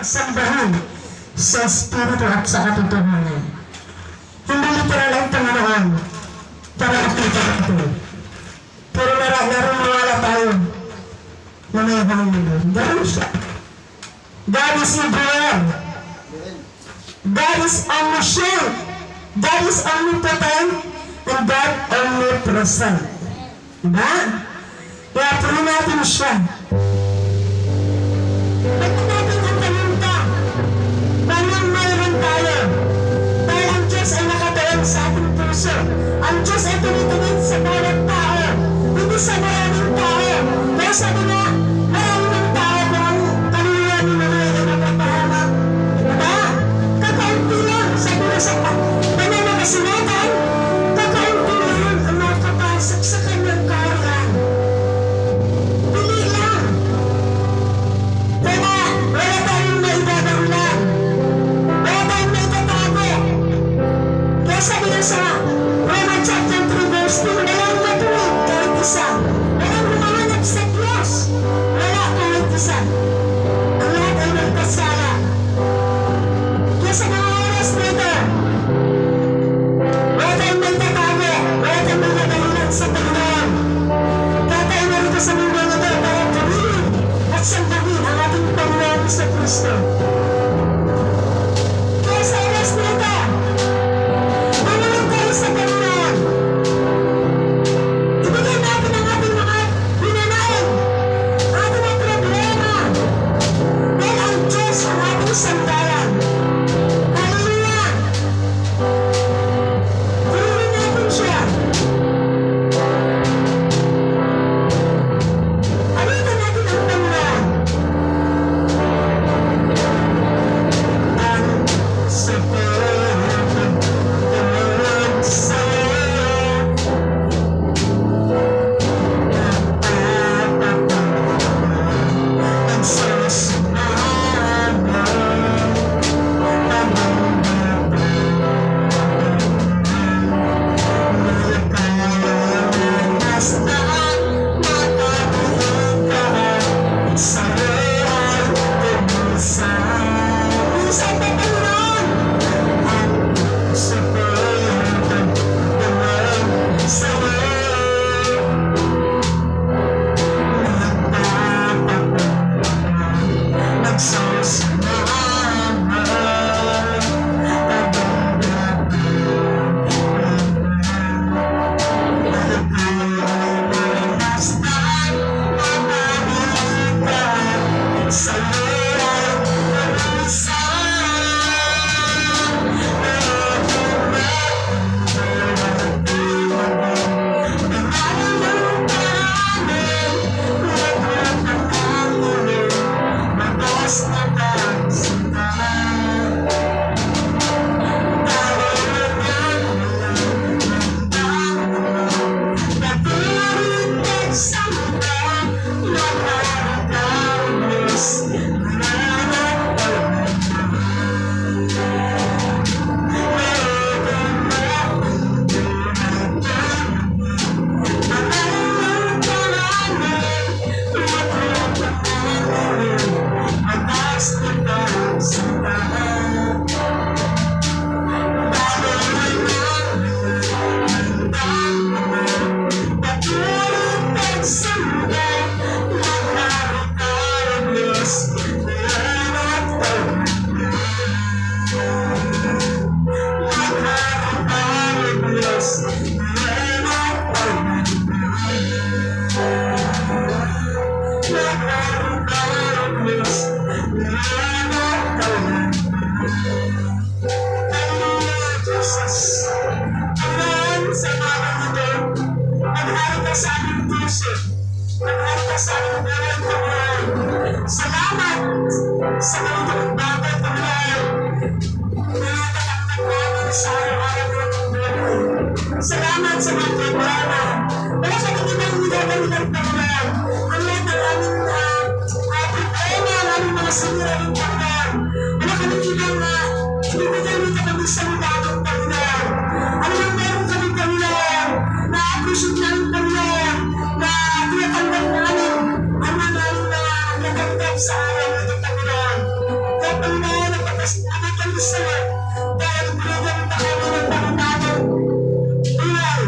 Sambahan sa Espiritu at sa katotohanan. Hindi literal ang Panginoon para makita ito. Pero laro mawala tayo na may Panginoon. Gano'n siya. God is everywhere. God is omniscient. God is omnipotent. And God omnipresent. Diba? Kaya tuloy natin siya. Ba't natin ang talunta? Parang mayroon tayo. Dahil ang Diyos ay nakataon sa ating puso. Ang Diyos ay tumitingin sa bawat tao. Hindi sa maraming tao. Kaya sabi nga, maraming tao kung ang kanila ni mga ay napapahamak. Diba? Kakaunti lang. Sabi nga sa pananakasinatan, kakaunti lang ang makapasok sa kanyang kaharian. Pili lang. Kaya wala tayong maibabaulan. Wala tayong maitatago. Kaya sabi nga sa Romans chapter 3 verse 2, walang matuwid kahit isa. Walang lumahanap sa Diyos. Wala kahit isa. Ang lahat ay nagkasala. Kaya sa mga oras na ito, wala tayong maitatago. Wala tayong magagalunan sa Panginoon. Kaya tayo narito sa mundo na ito para pumili at sambahin ang ating Panginoon sa Kristo. Kaya sa oras na ito, manalangin tayo sa Panginoon. Ibigay natin ang ating mga hinanain, ating mga problema. Dahil ang Diyos ang ating sandalan. Hallelujah! Purihin natin siya. Alitan natin ang Panginoon. Ang sapagat tawag sa'yo, ang sasamahan mo, salamat sa ganitong bagay Panginoon. Natataktak namin sa araw-araw ng buhay. Salamat sa mga problema. Wala sa katinang nilagawin ng Panginoon. Ang lahat ng aming problema, ang aming mga sinira ng Panginoon. Wala kami ibang sila dahil binigyan na kami ng panibagong buhay,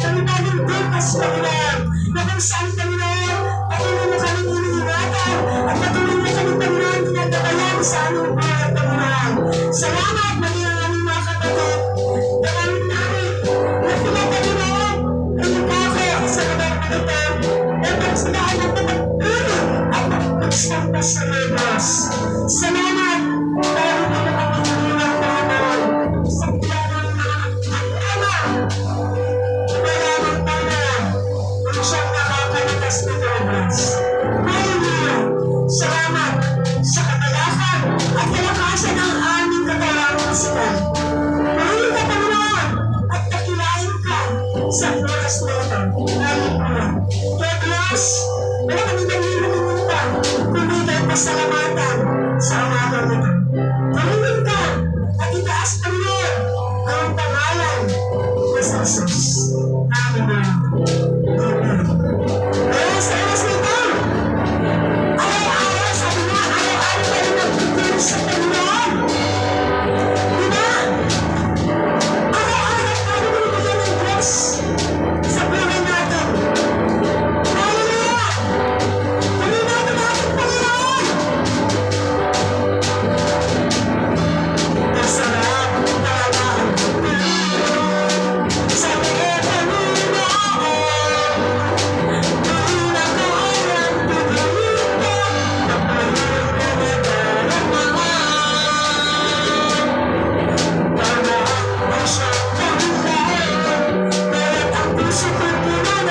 panibagong bukas, Panginoon, na kung saan, Panginoon, patuloy na kami iniingatan at patuloy na kami, Panginoon, ginagabayan sa aming buhay, Panginoon. Salamat, maging ang aming mga kapatid, dalangin namin na sila, Panginoon, ay nagkako sa lugar na ito, na pagsilaan ng pagpapuro at pagpagsampas sa Diyos. Salamat, dahil hindi na kami inilang, Panginoon, sa piyanang mga ang Ama, wala ng Panginoon, kung siyang nakakalitas na Diyos. Hallelujah! Salamat sa kagalakan at kalakasan ng aming katawang kasikal. Purihin ka, Panginoon, at dakilain ka sa oras na ito. Hallelujah! Kaya Diyos, wala kami nangyayarinig kundi kay pasalamatan sa umagang ito. Purihin ka at itaas, Panginoon, ang pangalan ni Jesus. Hallelujah! Amen. Kaya sa oras na ito, araw-araw, sabi nga, araw-araw tayo nagtutulog sa Panginoon. Diba? Araw-araw tayo binibigyan ng Diyos sa buhay natin. Hallelujah! Tuloy natin natin, Panginoon! Masarap talaga ang Panginoon sa mga Panginoon. Pinakaayang pag-iingat na pag-iingat ng mga Panginoon ang siyang Panginoon. Kaya't ang puso ko'y puno ng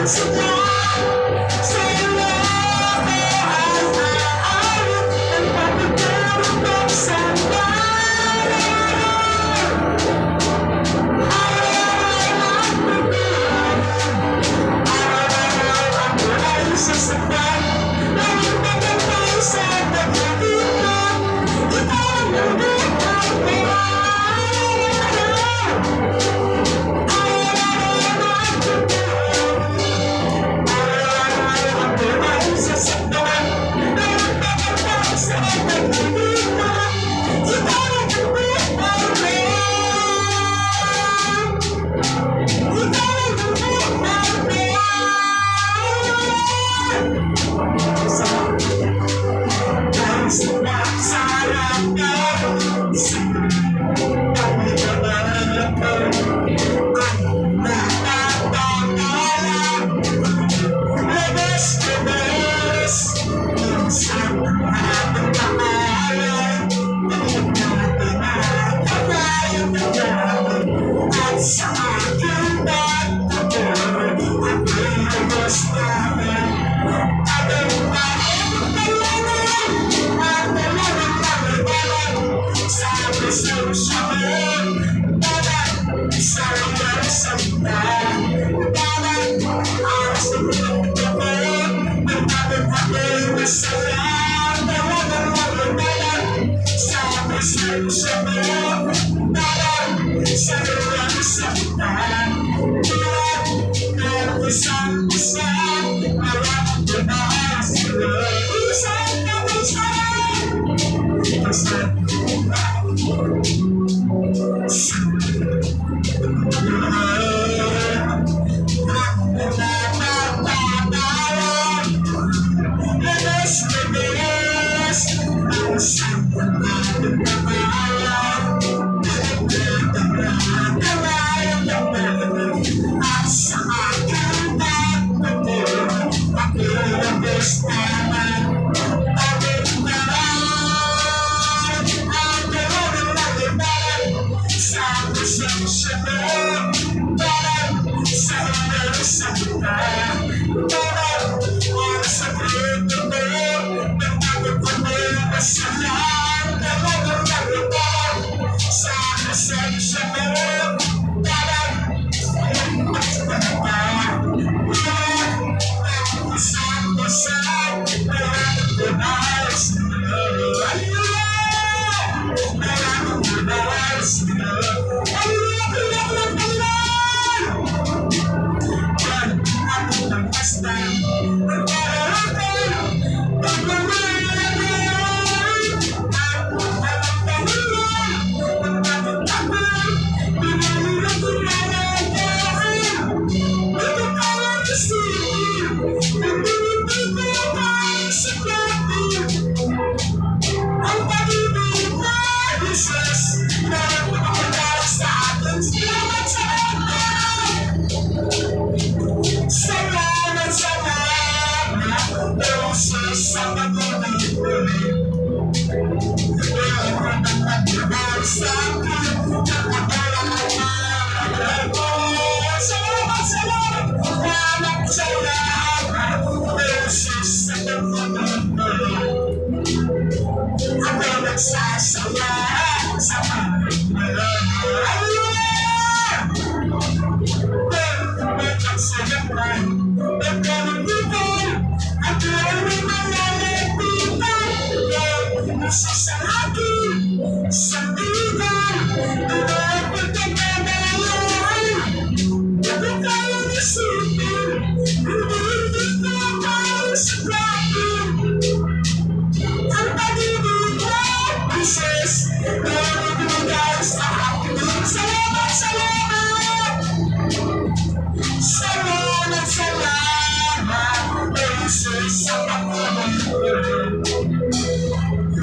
sigla sa iyo at akin ang pagtutulog sa mga Salamat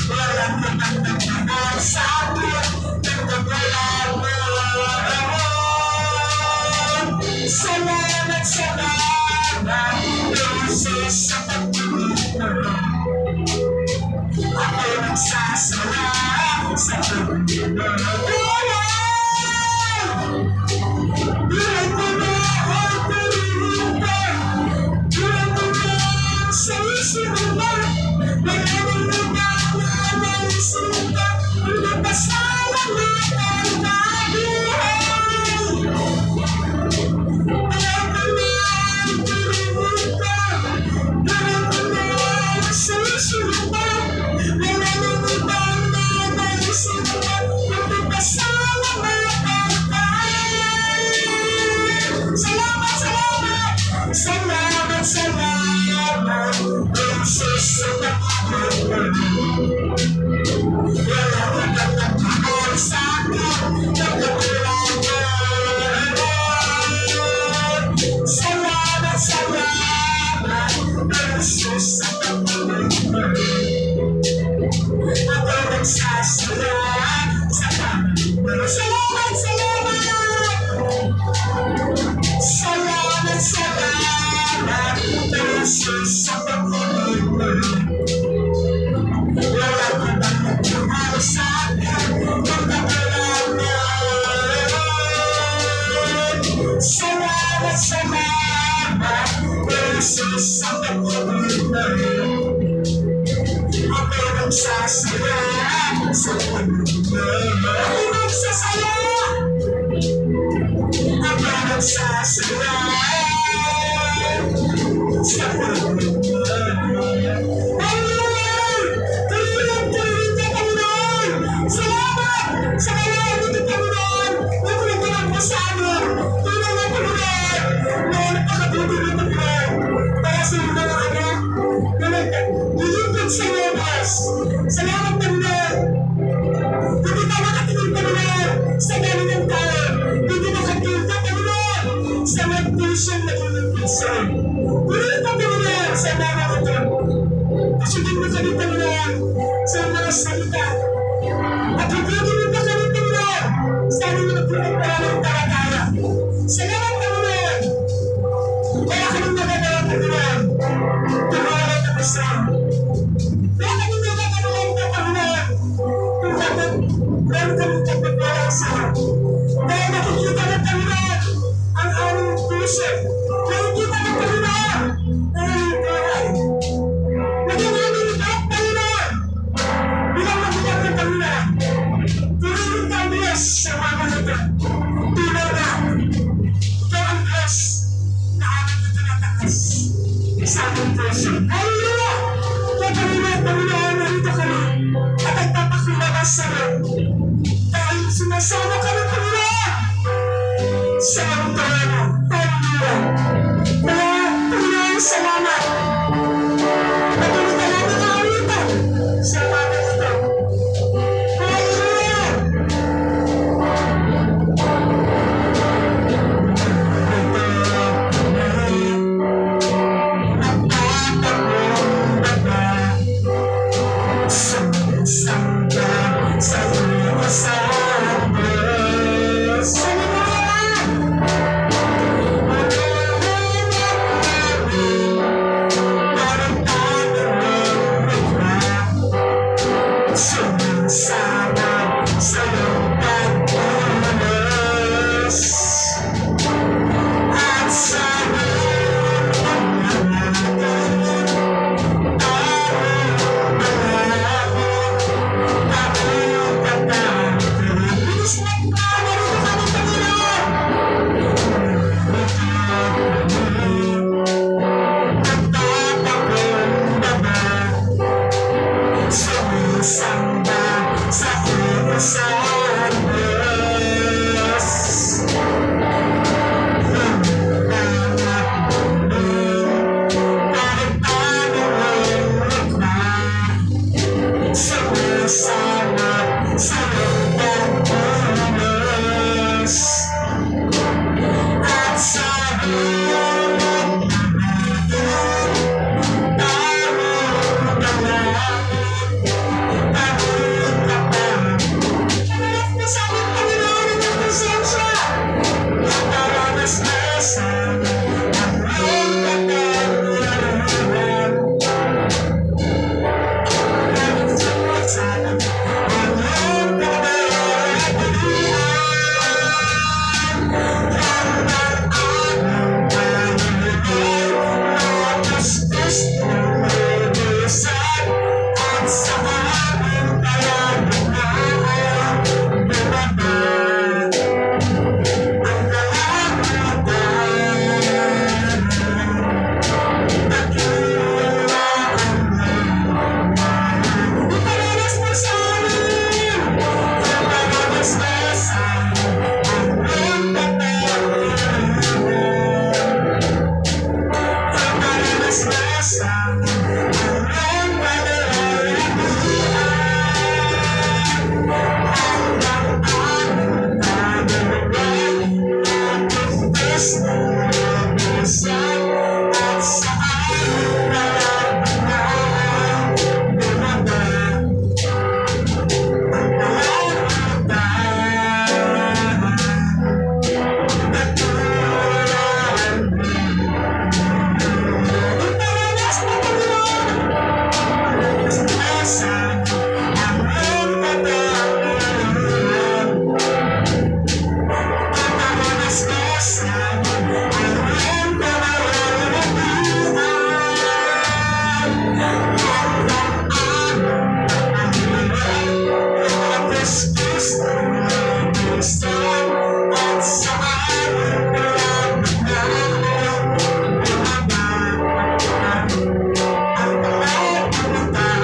Walang matagdagan sa akin ng kagulang mo. Salamat, salamat, Jesus, sa pagpili mo. Ako nagsasalamat sa pagpili mo. Buhay ko na ang pilihan. Buhay ko na sa isipan. Wala nang ibang naisip ka. Hindi pa salamat ang mabuhay. Buhay ko na ang pilihan. Buhay ko na sa isipan. Wala nang ibang naisip ka. Hindi pa salamat ang salamat, salamat, salamat, salamat, Jesus, sa pagkakulang mo. Wala ka nagmamahal sa akin, nagkakulang mo. Salamat, salamat, Jesus, sa pagkakulang mo. Ako nagsasalamat sa pagkakulang mo. Salamat, salamat. Salamat, salamat, Jesus, sa pagkakulang mo. Wala ka bang nagmamahal sa akin, nagkakulang mo. Salamat, salamat, Jesus, sa pagkakulang mo. Ako nagsasaya sa pagkakulang mo. Ako nagsasaya. Ako nagsasaya sa pagkakulang mo. Hallelujah! Tuloy-tuloy ka, Panginoon! Salamat! Sa kanya, dito, Panginoon! Nakulit ka lang po sa amin! Tuloy na, Panginoon! Lord, pakabuti mo, Panginoon! Kaya sa mga anak, nilipid sa iyo, Diyos! Salamat, Panginoon! Hindi ka nakatingin, Panginoon, sa galing ng tao! Hindi nakatingin ka, Panginoon, sa mag-vision na ilipidsan! Tuloy ka, Panginoon, sa mga ito! Pasigin mo kami, Panginoon, sa mga salita. At higigin mo pa kami, Panginoon, sa aming mga pinagpalang talataya. Salamat, Panginoon! Wala kaming magagawa, Panginoon. Tumawalan ang Islam. Wala kaming magagawa, Panginoon. Kung dapat, meron kaming pagpapala sa iyo. Dahil nakikita ng Panginoon ang aming puso. Nakikita ng Panginoon ang aming buhay. Naging aming lahat, Panginoon. Bilang mabilang ng Panginoon. Tuloy ka, Diyos, sa mga ito. Tuloy na. Ikaw ang Diyos na aming itinatakas sa aming puso. Hallelujah! Kaya Panginoon, Panginoon, narito kami at nagpapakumbabas sa iyo. Dahil sinasama kami, Panginoon, sa aming tawanan. Hallelujah! Kaya, Panginoon, salamat. Patuloy ka namin nakawitan sa mga ito. Hallelujah! Sumisamba sa iyo sa Diyos. Hallelujah! Parang sumisama sa iyong pagpulos at sa iyong pangangalaga. Ako, ako, ako, sa aking kalagitnaan bumaba ang kalabutan. Nakilaan mo iparanas mo sa amin, iparanas mo sa amin ang iyong kapangyarihan. Iparanas mo sa amin ang iyong kapangyarihan. Hanggang aming tagumpay, nagtitiis ng minsan at sa aming kalagitnaan bumaba ang kalabutan. Natural iparanas mo, Panginoon, sa amin ang iyong kapangyarihan. Iparanas mo sa amin ang iyong kapangyarihan. Hanggang aming tagumpay, nagtitiis ng minsan at sa aming kalagitnaan bumaba ang kalabutan.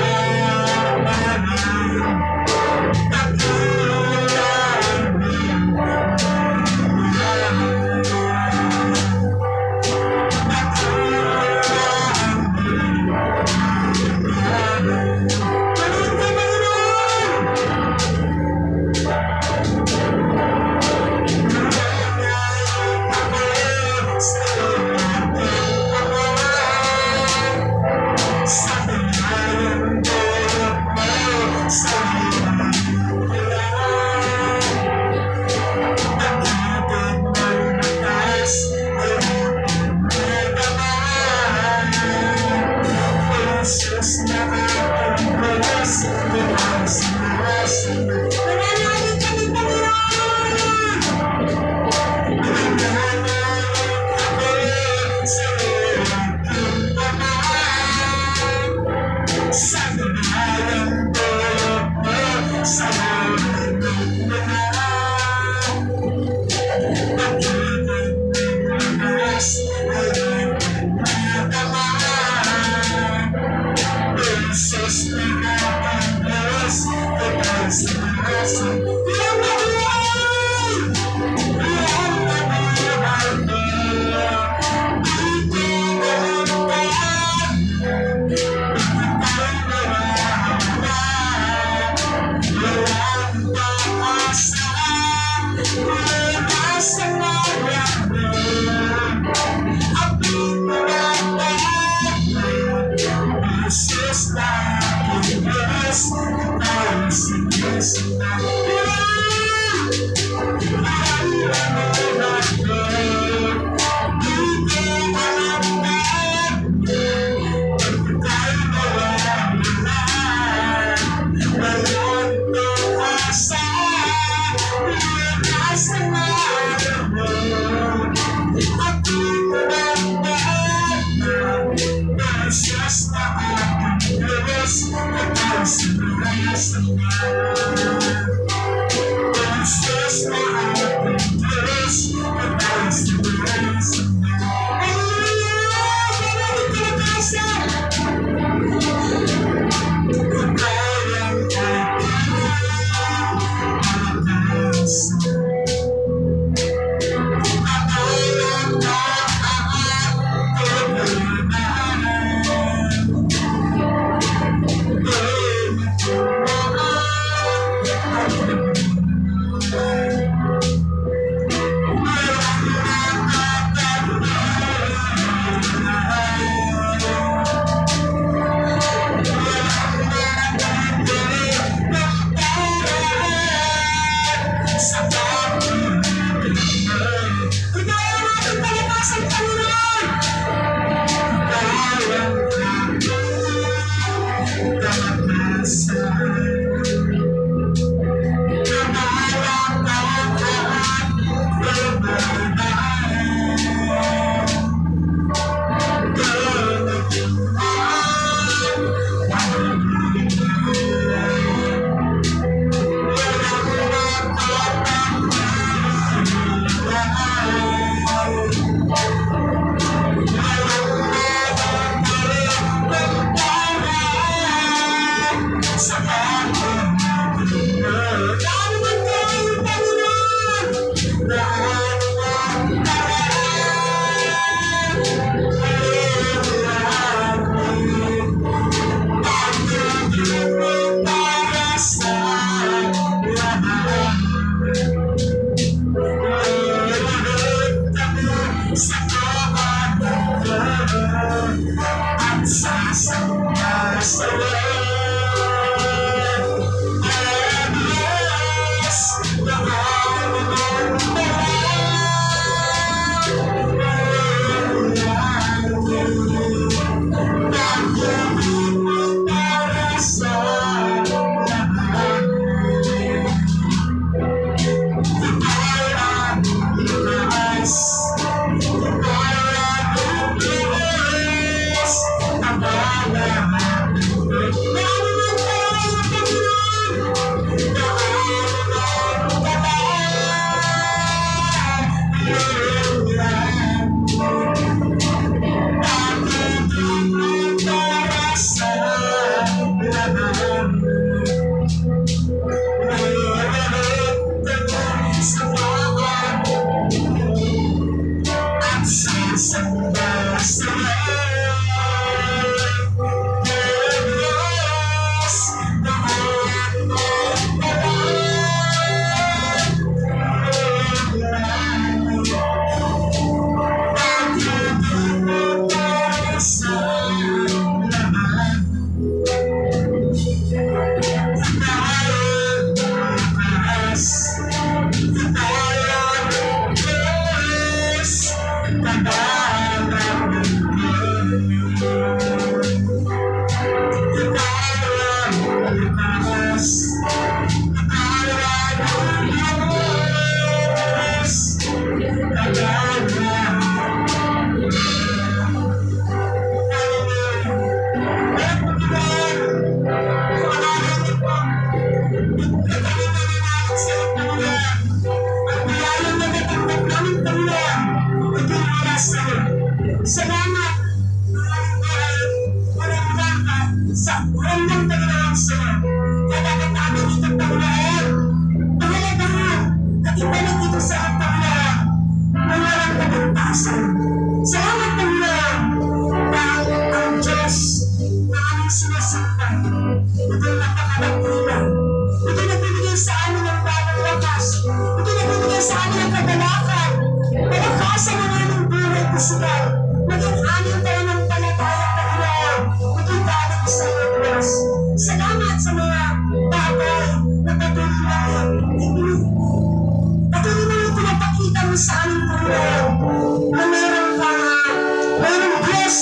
Jesus na aking Diyos, ikaw sinasabi. Mananalig kami, Panginoon! Mananalig ako sa iyong aking Ama. Sa bahalang tulog mo, sa buhay kong lahat. Pag-ibig ng lakas ay aking madama. Jesus na aking Diyos, ikaw sinasabi. Iyong mabuhay! Iyong mabuhay ko! Di ko nalamdaman, ika'y nawawala. Walang pag-asa, mula sa ngalan mo. Aking Jesus na aking Diyos, ikaw si Kristo na ang namulat ko. Di ko alam na ika'y nawawala. Walang pag-asa, mula sa ngalan mo. Aking Jesus na aking Diyos, ikaw sinasabi. Jesus na aking Diyos, ikaw sinasabi. Hallelujah! Maraming kalakasan! Ikaw ang aking kalakasan. taas. Akala ng Diyos, kagaya. Salamat. Sa buwan ng Panginoon sa'yo. Kaya dapat namin dito, Panginoon. Mahalagaan at ibalik ito sa ating Panginoon. Ng walang kapagpasan. Salamat, Panginoon. Dahil ang Diyos na aming sinasaktan. Ito'y napakalakihan. Ito'y nagbibigay sa amin ng bagong lakas. Ito'y nagbibigay sa amin ng kadalakan. Palakasan ang aming buhay pisikal. Maging amin tayo ng palataya, Panginoon. Ito'y galing sa iyo, Diyos. Salamat sa mga bagay na patuloy namin. Patuloy namin pinapakita mo sa aming Panginoon na mayroong Diyos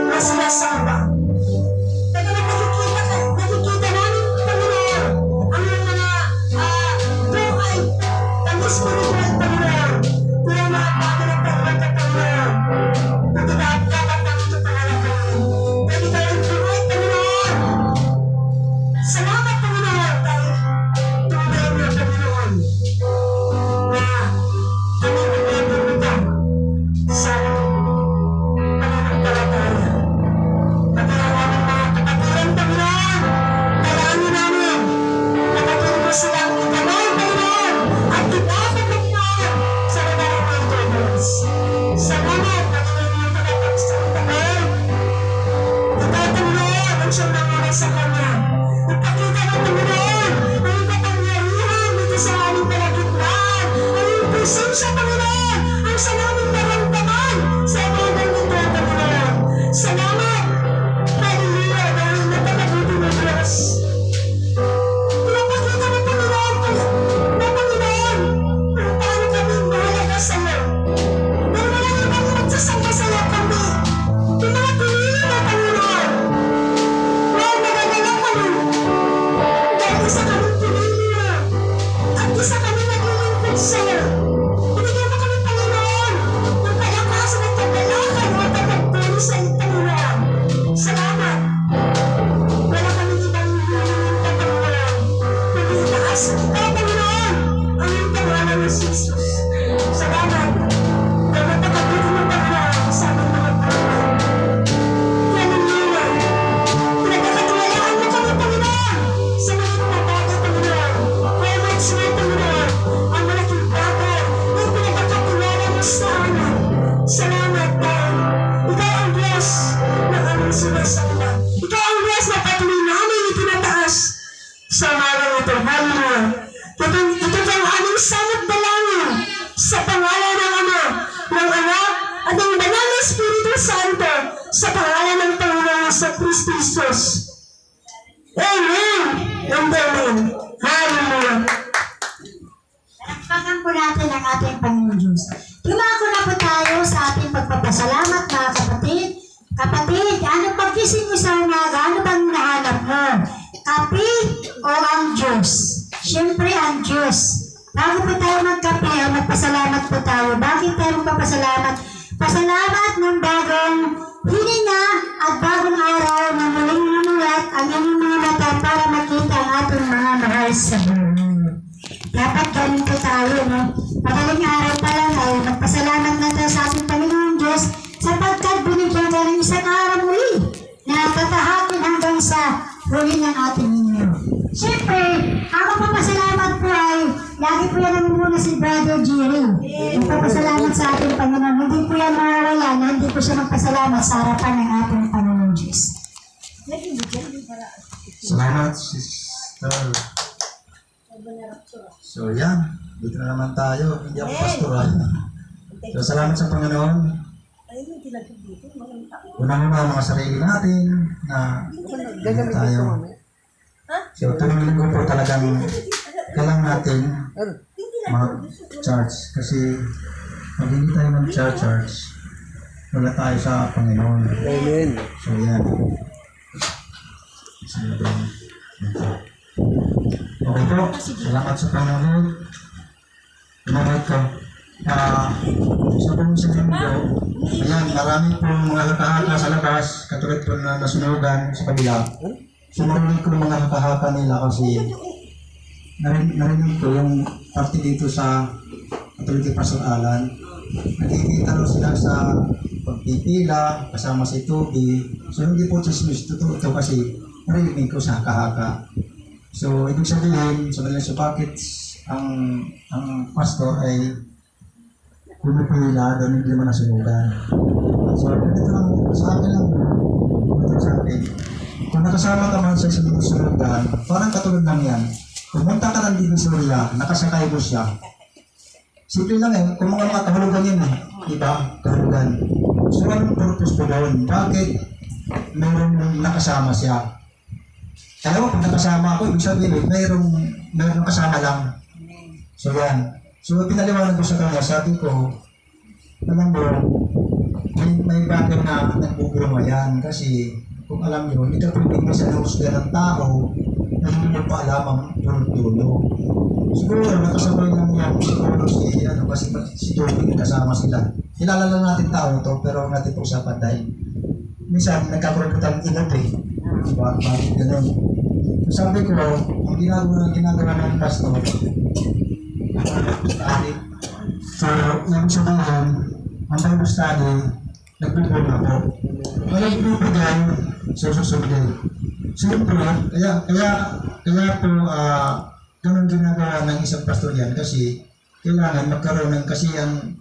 na sinasamba. Nakikita namin, Panginoon, ang mga buhay ng spiritual, Panginoon. Pero mga bagay na Panginoon, na dapat namin ito pangalagaan. Dahil ikaw ang buhay, Panginoon. Salamat, Panginoon, dahil tunay mo, Panginoon, na kami nagpapalita sa pananampalataya. Pagkakaroon ng mga kapatiran, Panginoon, kailangan namin napatuloy mo silang itanay, Panginoon, at ibaba, Panginoon, sa lugar ng mga Diyos. Salamat, Panginoon, yung tagapagsalita mo. Ikaw, Panginoon, ang siyang nangyari sa Kanya. Ipakita mo, Panginoon, ang iyong kapangyarihan dito sa aming kalagitnaan. Ang iyong presensya, Panginoon, ang sa naming naramdaman sa mga nito, Panginoon. Salamat, Hallelujah, dahil napakabuti mo, Diyos. Pinapakita mo, Panginoon, na Panginoon, kung paano kami mahalaga sa iyo. Pero walang ibang magsasama sa iyo kami. Yung mga pinili mo, Panginoon. Lord, nagagala kami. Dahil isa kami pinili mo. At isa kami naglilingkod sa iyo. Binigyan mo kami, Panginoon, ng kalakasan at kagalakan upang magtuloy sa iyo, Panginoon. Salamat. Wala kami ibang hinihingi, Panginoon. Kundi itaas mo, Panginoon, ang iyong pangalan ng Jesus. Salamat. Dahil napakabuti mo, Panginoon, sa aming mga buhay. Hallelujah. Pinagkakatiwalaan mo kami, Panginoon, sa maliit na bagay, Panginoon. Kaya magsima, Panginoon, ang malaking bagay na pinagkakatiwala mo sa amin. Salamat, dahil ikaw ang Diyos na aming sinasamba. Ikaw ang Diyos na patuloy namin itinataas sa ngalan ito. Hallelujah. Ito ang aming samot dalangin sa pangalan ng Ama, ng Anak, at ng Banal na Espiritu Santo sa pangalan ng Panginoon sa Kristo Jesus. Amen and amen. Hallelujah. Palakpakan po natin ang ating Panginoon Diyos. Dumako na po tayo sa ating pagpapasalamat, mga kapatid. Kapatid, ano pagkising mo sa umaga? Ano bang hinahanap mo? Kape o ang Diyos? Siyempre ang Diyos. Bago po tayo magkape, magpasalamat po tayo. Bakit tayo magpapasalamat? Pasalamat ng bagong hininga at bagong araw na muling namulat ang inyong mga mata para makita ang ating mga mahal sa buhay. Dapat ganun po tayo, no? Madaling araw pa lang ay magpasalamat na tayo sa ating Panginoon Diyos sapagkat binigyan ka ng isang araw muli na tatahakin hanggang sa huli ng ating inyo. Siyempre, ako papasalamat po ay lagi po yan namumuna si Brother Jerry. Magpapasalamat sa ating Panginoon. Hindi po yan mawawala na hindi po siya magpasalamat sa harapan ng ating Panginoon Diyos. Salamat, Sister. So, yan. Dito na naman tayo. Hindi ako pastoral. So, salamat sa Panginoon. Unang-una mga sarili natin na hindi tayo. So, tuwing linggo po talagang kailangan natin mag-charge. Kasi pag hindi tayo mag-charge, wala tayo sa Panginoon. Amen. So, yan. So, yan. Okay po. Salamat sa panonood. Pinabait ko. Sa buong sa mundo, ayan, marami pong mga haka-haka sa labas, katulad po na nasunugan sa kabila. Sumarinig ko yung mga haka-haka nila kasi narinig ko yung parte dito sa katulad kay Pastor Alan. Nakikita raw sila sa pagpipila, kasama si Toby. So hindi po chismis, totoo ito kasi narinig ko sa haka-haka. So ibig sabihin, sa mga bakit ang pastor ay pumipila doon hindi mo nasunugan. So, ganito lang, sa akin lang, ganito sa akin. Kung nakasama ka man sa isang sunugan, parang katulad lang yan. Pumunta ka ng Divisoria, nakasakay mo siya. Simple lang kung mga kahulugan yun diba? Kahulugan. So, anong purpose po doon? Bakit mayroong nakasama siya? Kaya mo, pag nakasama ako, ibig sabihin, mayroong kasama lang. So, yan. So, pinaliwanag ko sa kanya, sabi ko, alam mo, may bagay na nagbubulong yan kasi kung alam nyo, hindi ka pwedeng masanusga ng tao na hindi mo pa alam ang tulog-tulog. Siguro, nakasabay lang yan siguro kasi si Toby kasama sila. Kilala lang natin tao to pero natin po usapan dahil minsan nagkakaroon po tayong inot bakit ganun? So, sabi ko, ang ginagawa ng pastor, so, yung sabihin, ang Bible study, nagbubulong ako. Walang binibigay, susunod. Siyempre, kaya po, ganun ginagawa ng isang pastor yan kasi kailangan magkaroon ng, kasi ang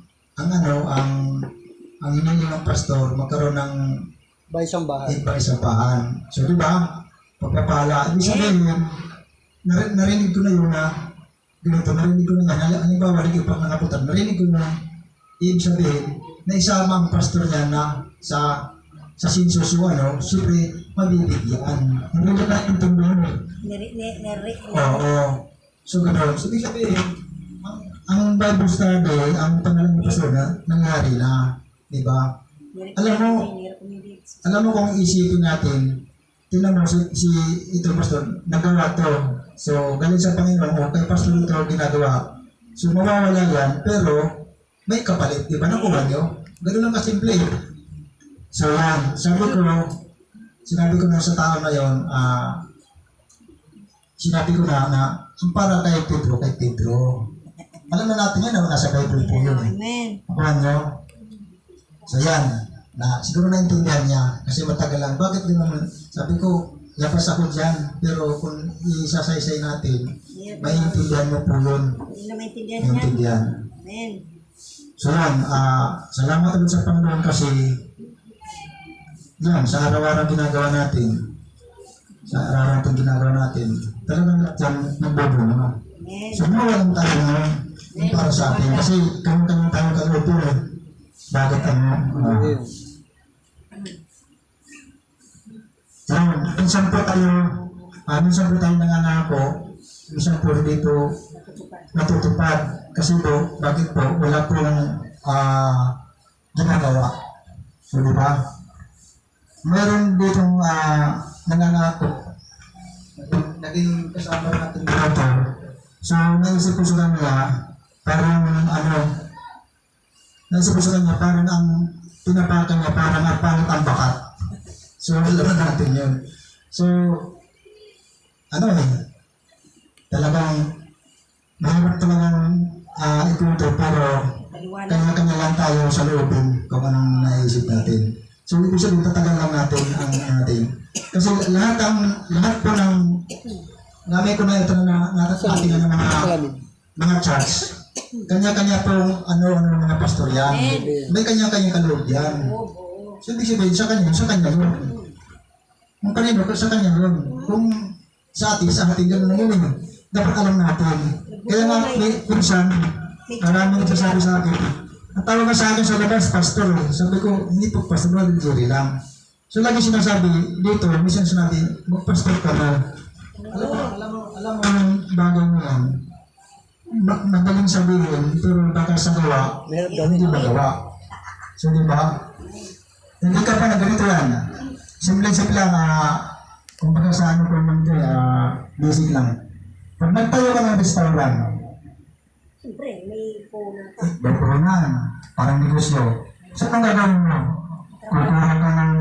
hiniling ng pastor, magkaroon ng iba-isabahan. So, di ba? Pagpapala, ibig sabihin, narinig ko na yun na ganito, narinig ko na yan. Halimbawa, pag nakaputan, narinig ko na ibig sabihin na isama ang pastor niya na sa sinsus siyempre mabibigyan. Hindi ko na intindihan Oo. So, gano'n. So, ibig sabihin, ang Bible study, ang pangalan ng pastor na, nangyari na. Diba? Alam mo kung isipin natin, tingnan mo si ito pastor, nagawa to. So, galing sa Panginoon, kay pastor ito ginagawa. So, mawawala yan, pero may kapalit, di ba? Nakuha nyo? Ganun lang kasimple. So, yan. Sinabi ko na sa tao na yun, sinabi ko na para kay Pedro. Alam na natin yan, nasa Bible po yun. Nakuha nyo? So, yan. Siguro naintindihan niya kasi matagal lang. Bakit naman? Sabi ko, labas ako dyan. Pero kung isasaysay natin, maintindihan mo po yun. Maintindihan. So yan, salamat ulit sa Panginoon kasi yan, sa araw-araw ginagawa natin. Talagang dyan nagbubunga. So mawalan tayo ngayon para sa atin. Kasi kami tayo kaluto Bakit minsan po tayo nangangako, minsan po dito natutupad. Kasi po, bakit po, wala po ng ginagawa. So, di ba? Meron ditong nangangako, naging kasama natin dito. So, naisip ko sa kanya, parang ang tinapakan niya, parang ang bakat. So, alam natin yun. So, talagang mahirap talagang ituto, pero kanya-kanya lang tayo sa loobin kung anong naisip natin. So, ibig sabihin, tatagal lang natin ang natin. Kasi lahat po ng gamay ko na ito na ating mga church, kanya-kanya pong mga pastor yan. May kanya-kanya kaloob yan. So, ibig sabihin, sa kanya yun. Kung kanino, sa kanya yun. Kung sa ating gano'n na yun. Dapat alam natin. Kaya nga, minsan, maraming nagsasabi sa akin, ang tawag ka sa akin sa labas, pastor. Sabi ko, hindi po pastor, brother Jerry lang. So, lagi sinasabi dito, minsan sinabi, mag-pastor ka na. Alam mo yung bagay mo yan. Madaling sabihin, pero baka sa gawa, hindi magawa. So, di ba? Hindi ka pa na ganito yan. Simple lang, kung baka sa ano ko man basic lang. Pag nagtayo ka ng restaurant, Siyempre, may puna ka. Beponan, parang negosyo. So, anong gagawin mo? Kukuha ka ng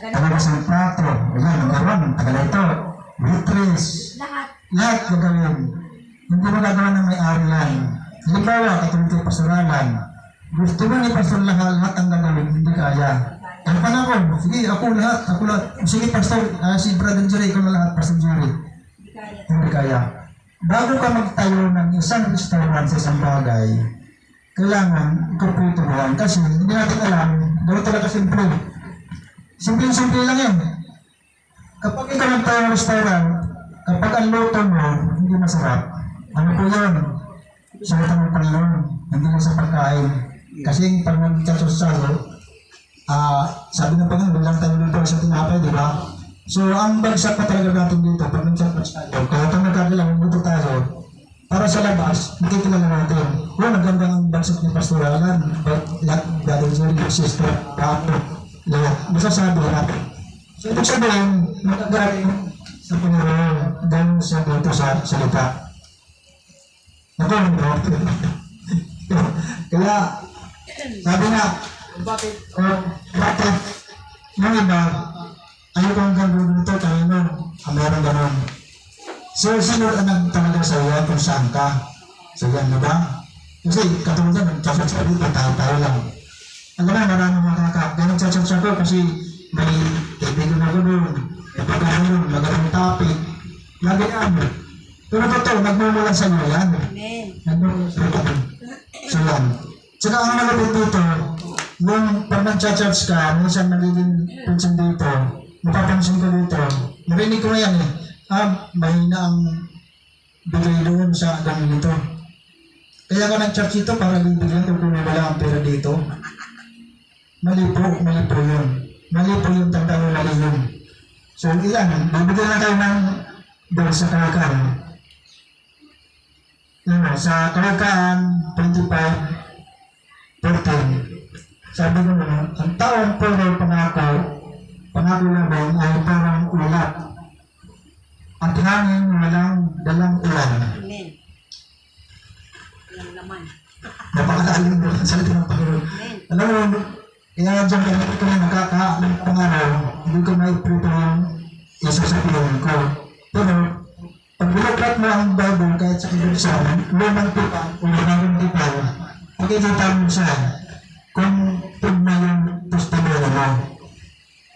taga-basang plato. Ayan, ang gawan, taga-ito. Waitress. Lahat. Lahat gagawin. Hindi mo gagawin ng may-ari yan. Halimbawa, katulad kay Pastoralan. Gusto mo ni Pastor lahat ang gagawin, hindi kaya. Ano pa na ako? Sige, ako lahat. Sige, Pastor, si Brother Jerry, ikaw na lahat, Pastor Jerry. Hindi kaya. Bago ka magtayo ng isang restaurant sa isang bagay, kailangan ikaw po turuan kasi hindi natin alam, gano'n talaga simple. Simple lang yan. Kapag ikaw nagtayo ng restaurant, kapag ang luto mo, hindi masarap, ano po yun? Salita ng Panginoon, hindi lang sa pagkain. Kasi pag nagkasosalo, sabi ng Panginoon, bilang tayo luto sa tinapay, di ba? So, ang bagsak na talaga natin dito, pag nag-chatmatch tayo, kaya ito nagkakalang luto tayo, para sa labas, nakikilala natin. Kung nagandang ang bagsak ni Pastoralan, lahat, Brother Jerry, Sister, Papo, lahat, masasabi natin. So, ibig sabihin, magagaling sa Panginoon, ganun siya dito sa salita. Naku, kaya, sabi nga, bakit yung iba, ayaw ko hanggang gano'n ito, kanino, meron gano'n. So, sino ang nagtalaga sa iyo kung saan ka? So, yan, diba? Kasi, katulad yan, nagtsatsa dito, tayo lang. Alam mo, maraming ganun tsatsa ko kasi may kaibigan ako doon, may pagkakaroon, magaling topic, lagi yan. Pero totoo, nagmumulan sa iyo yan. Amen. Nagmumulan sa iyo. So, yan. Tsaka ang malapit dito, yung pag nag-church ka, minsan nagiging pinsan dito, mapapansin ko dito, narinig ko na yan eh, mahina ang bigay doon sa ganun dito. Kaya ka nag-church dito para bibigyan kung wala ang pera dito. Mali po yun. Mali po yung tanda mo, mali yun. So, ilan, bibigyan na tayo ng doon sa Karakaan. Sa Karakaan, 25:14. Sabi ko naman, ang taong puro pangako lang ay parang ulat. At hangin walang dalang ulan. Amen. Walang laman. Napakalalim mo ang salita ng Panginoon. Amen. Alam mo, kaya dyan kaya ito na ng pangaraw, hindi ko maiprito yung isasabihin ko. Pero, pag binagkat mo ang Bible kahit sa kibigsan, lumang tipa o lumang tipa, makikita mo siya kung tugma yung testimony mo.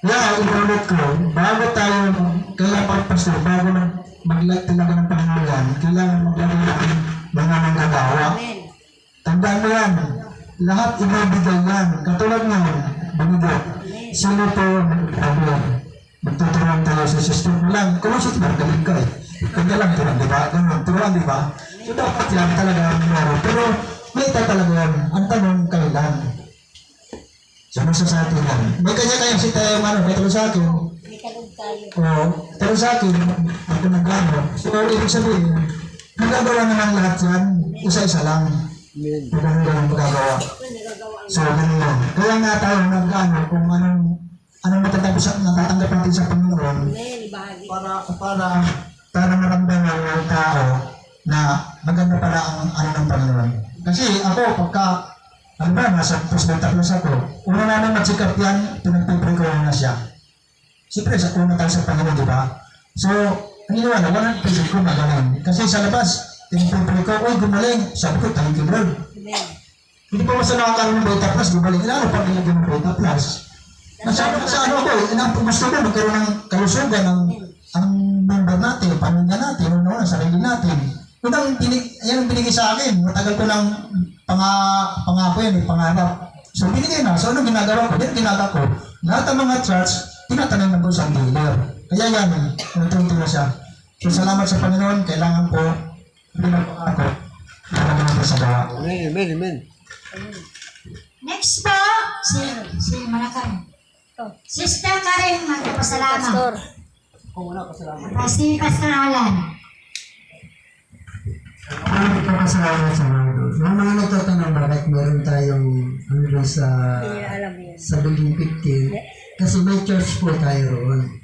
Kaya, inulit ko, bago tayo, kaya pagpastor, bago mag-like talaga ng Panginoon, kailangan maglagay natin mga nanggagawa. Amen. Tandaan mo yan, lahat ibibigay yan. Katulad ngayon, bumigay. Sino po mag-problem? Magtuturuan tayo sa system mo lang. Kung sino ba, galing ka eh. Kanya lang, turuan, di ba? Ganun, turuan, di ba? So, dapat yan talaga ang meron. Pero, may talaga yan. Ang tanong, kailan? So, nasa sa atin yan. May kanya-kaya si tayo, may tulong sa akin. May kalog tayo. Oo, pero sa akin, ako nag-ano. So, ibig sabihin, magagawa na ng lahat yan, isa-isa lang. Maganda lang magagawa. So, ganun lang. Kaya nga tayo nag-ano, kung anong natatanggap natin sa Panginoon, Amen. Ibahagi. para maramdaman ng tao na maganda pala ang ng Panginoon. Kasi ako, pagka nasa Presidenta Plus ako, una namin mag-check-up yan, pinagpipray ko na siya. Siyempre, sa una tayo sa Panginoon, di ba? So, ang iniwala, walang pisit ko magaling. Kasi sa labas, pinagpipray ko, uy, gumaling. Sabi ko, thank you, Lord. Amen. Hindi pa basta nakakaroon ng Beta Plus, gumaling. Lalo pag nilagyan ng Beta Plus. Sa ano ako, gusto ko magkaroon ng kalusugan ng ang member natin, pamilya natin, sarili natin. Yan ang binigay sa akin. Matagal ko lang pangako yan, pangarap. So, binigay na. So, anong ginagawa ko? Yan ginagawa ko. Lahat ng mga church, tinatanan ng sa dealer. Kaya yan, unti-unti na siya. So, salamat sa Panginoon. Kailangan po, ako, nalagyan natin sa gawa. Amen. Next po, si Manakang. Sister Karen, magpapasalamat. Pastor Alan. Nagpapasalamat sa mga doon. Yung mga nagtatanong bakit meron tayong doon Hindi na alam mo yan. sa building 15, kasi may church po tayo roon.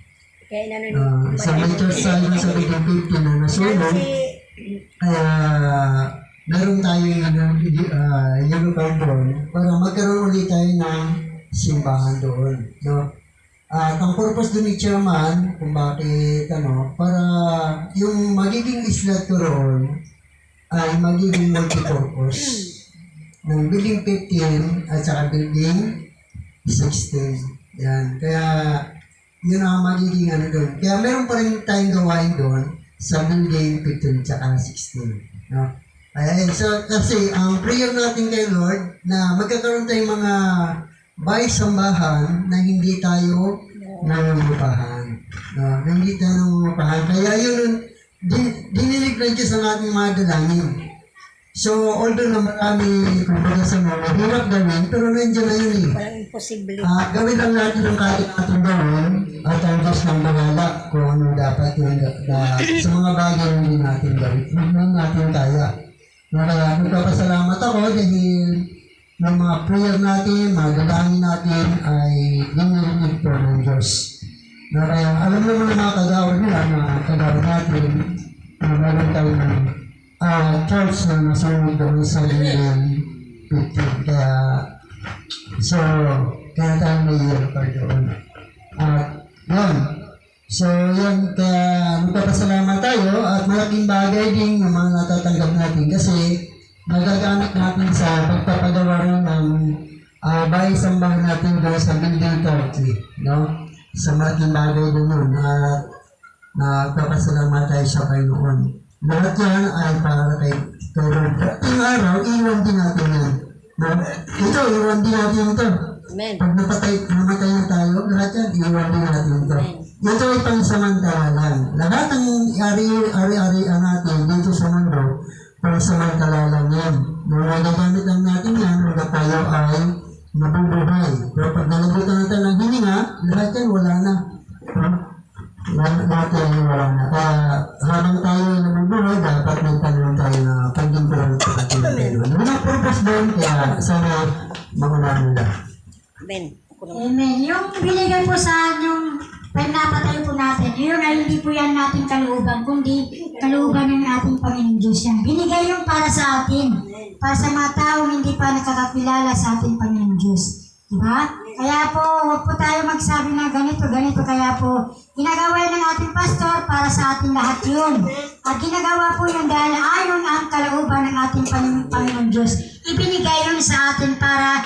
Kaya inano sa may church tayo sa Bigang 50 na nasunog, kaya meron tayong yellow card doon para magkaroon ulit tayo ng simbahan doon. No? At ang purpose doon ni Chairman, kung bakit, para yung magiging isla ko roon ay magiging multipurpose ng building 15 at saka building 16. Yan. Kaya yun ang magiging doon. Kaya meron pa rin tayong gawain doon sa building 15 at 16. No? Ayan. So, kasi ang prayer natin kay Lord na magkakaroon tayong mga bahay-sambahan na hindi tayo nangungupahan. No? Hindi tayo nangungupahan. Kaya yun, dinilig na Diyos ang ating mga dalangin. So, although na marami, kumbaga sa mga hirap gawin, pero nandiyan na yun eh. Walang imposible. Gawin lang natin ang kahit natin gawin at ang Diyos ng bahala kung ano dapat yung sa mga bagay na hindi natin gawin. Hindi natin kaya. Kaya nagpapasalamat ako dahil ng mga prayer natin, mga dalangin natin ay dinirinig po ng Diyos. Kaya alam naman ng mga kagawad nila na kagawad natin na meron tayo ng church na nasunod doon sa building 15. Kaya tayo may year card doon. Yun. So, yun. Kaya magpapasalamat tayo at malaking bagay din ng mga natatanggap natin kasi magagamit natin sa pagpapagawa rin ng bahay-sambahan natin doon sa building 30. No? Sa malaking bagay din yun. At nagpapasalamat tayo sa Panginoon. Lahat yan ay para kay Lord. Yung araw, iwan din natin yan. No? Ito, iwan din natin ito. Amen. Pag namatay na tayo, lahat yan, iwan din natin ito. Ito ay pangsamantala lang. Lahat ng ari-arian natin dito sa mundo, pangsamantala lang yan. Nagagamit lang natin yan, hanggang tayo ay mabubuhay. Pero pag nalabutan natin ng hininga, lahat yan wala na. Lahat yan wala na. Kaya habang tayo nabubuhay, dapat may tanong tayo na pagdimpulan sa ating Panginoon. Walang purpose doon, kaya sana magunahan nila. Amen. Amen. Yung binigay po sa yung pinapatay po natin, yun ay hindi po yan nating kalooban, kundi kalooban ng ating Panginoon Diyos yan. Binigay yung para sa atin, para sa mga taong hindi pa nakakakilala sa ating Panginoon Diyos. Diba? Kaya po, huwag po tayo magsabi na ganito. Kaya po, ginagawa ng ating pastor para sa ating lahat yun. At ginagawa po yun dahil ayon ang kalooban ng ating Panginoon Diyos. Ibinigay yun sa atin para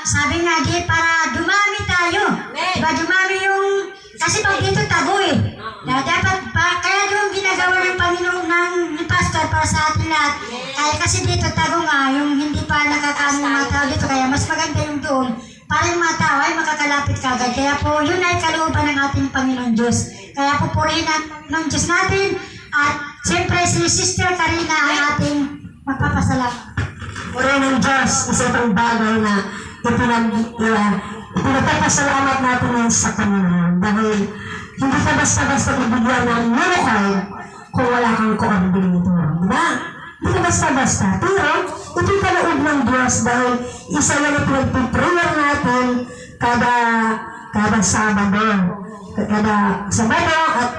sabi nga di, para dumami tayo. Diba, dumami yung, kasi pag dito tago eh. Dapat pa, kaya yung ginagawa ng Panginoon ni Pastor para sa atin lahat. Kaya kasi dito tago nga, yung hindi pa nakakaano ng mga tao dito, kaya mas maganda yung doon. Para yung mga tao ay makakalapit kagad. Kaya po, yun ay kalooban ng ating Panginoon Diyos. Kaya pupurihin ng Diyos natin. At siyempre si Sister Karina ang ating magpapasalamat. Purihin ng Diyos, isa itong bagay na pinagpapasalamat natin sa Panginoon. Dahil hindi ka basta-basta ibigyan ng miracle kung wala kang coordinator. Diba? Hindi ka basta-basta. Pero, ito'y kaloob ng Diyos dahil isa yan na pinagpiprayer natin kada Sabado. Kada Sabado at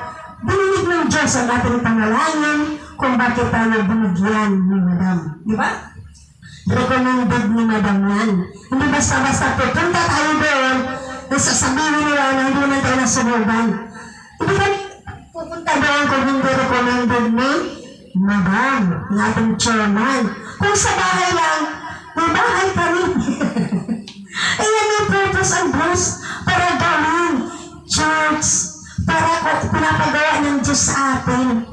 bininig ng Diyos ang ating panalangin kung bakit tayo binigyan ni Madam. Diba? Recommended ni Madam yan. Hindi basta-basta pupunta tayo doon na sasabihin nila na hindi naman tayo nasubugan. Hindi kami pupunta doon kung hindi recommended ni Madam, ng ating chairman. Kung sa bahay lang, may bahay kami. Ayan yung purpose ang Diyos para gawin church, para pinapagawa ng Diyos sa atin.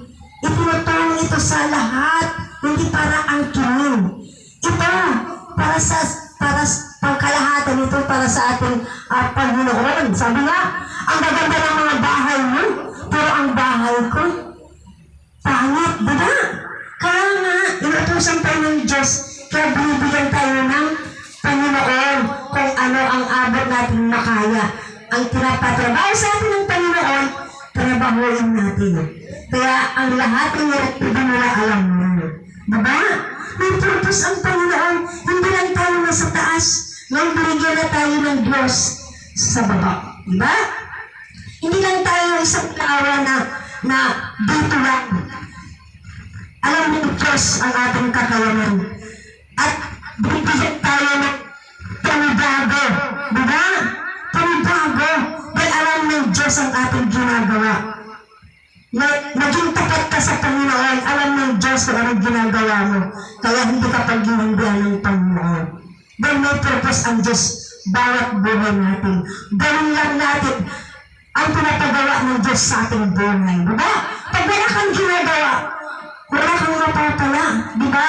Itinutulong ito sa lahat, hindi para ang kinig. Ito, para pangkalahatan ito para sa ating Panginoon. Sabi nga, ang gaganda ng mga bahay mo, pero ang bahay ko, pangit, diba? Kaya nga, inutusan tayo ng Diyos, kaya binibigyan tayo ng Panginoon kung ano ang abot natin makaya. Ang tinapatrabaho sa atin ng Panginoon, trabahuin natin. Kaya ang lahat ng hindi nila alam mo. Diba? May purpose ang Panginoon. Hindi lang tayo nasa taas. Ngayon binigyan na tayo ng Diyos sa baba. Diba? Hindi lang tayo isang tao na dito lang. Alam mo Diyos ang ating kakayanan. At bibigyan tayo ng panibago. Diba? Panibago. Dahil alam ng Diyos ang ating ginagawa. Naging tapat ka sa Panginoon, alam ng Diyos kung anong ginagawa mo. Kaya hindi ka paghihindihan ng Panginoon. Dahil may purpose ang Diyos bawat buhay natin. Gawin lang natin ang pinapagawa ng Diyos sa ating buhay. Diba? Pag wala kang ginagawa, wala kang mapapala. Diba?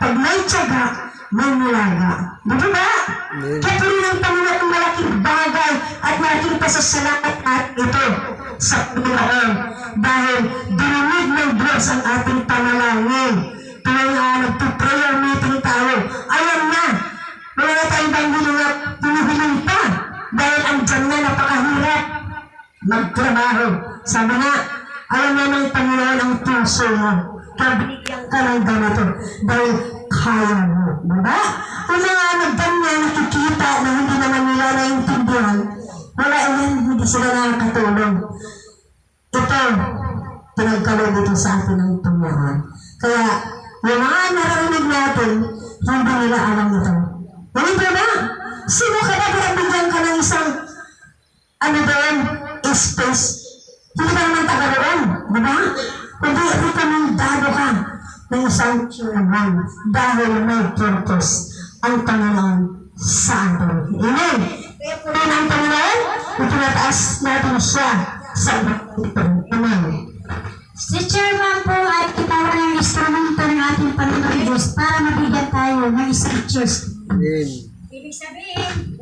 Pag may tiyaga, may mulaga. Diba? Kaya tuloy ng Panginoon ang malaking bagay at malaking pasasalamat at ito sa Panginoon. Dahil dininig ng Diyos ang ating panalangin. Tuloy nga nagpo-prayer meeting tayo. Ayan na. Wala na tayong pinihiling pa. Dahil ang dyan na napakahirap magtrabaho. Sabi nga, alam na ng Panginoon ang puso mo. Kabigyan ka ng ganito. Dahil kaya mo. Diba? Kung mga nagganyan nakikita na hindi naman nila naintindihan, wala yan, hindi sila nakakatulong. Ito, pinagkalog ito sa atin ng Panginoon. Kaya, yung mga nararinig natin, hindi nila alam ito. Hindi ba? Sino ka na pinabigyan ka ng isang space? Hindi ka naman taga doon, di ba? Hindi rekomendado ka ng isang naman dahil may purpose ang Panginoon sa atin. Amen? Kaya po rin ang Panginoon, itinataas natin siya sa ito. Amen. Si Chairman po ay kitawan ng instrumento ng ating Panginoon Diyos para mabigyan tayo ng scriptures. Amen. Ibig sabihin,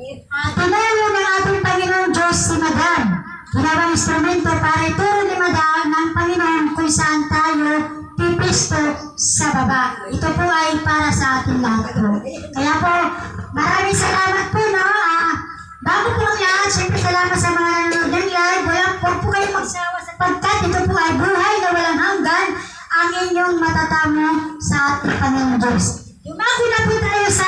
tinayo ng ating Panginoon Diyos si Madam. Ginawang instrumento para ituro ni Madam ng Panginoon kung saan tayo pipisto sa baba. Ito po ay para sa ating lahat po. Kaya po, maraming salamat po, no? Bago po ang lahat, siyempre salamat sa mga nanonood ng live. Huwag po kayong magsawa sapagkat ito po ay buhay na walang hanggan ang inyong matatamo sa ating Panginoon Diyos. Yumako na po tayo sa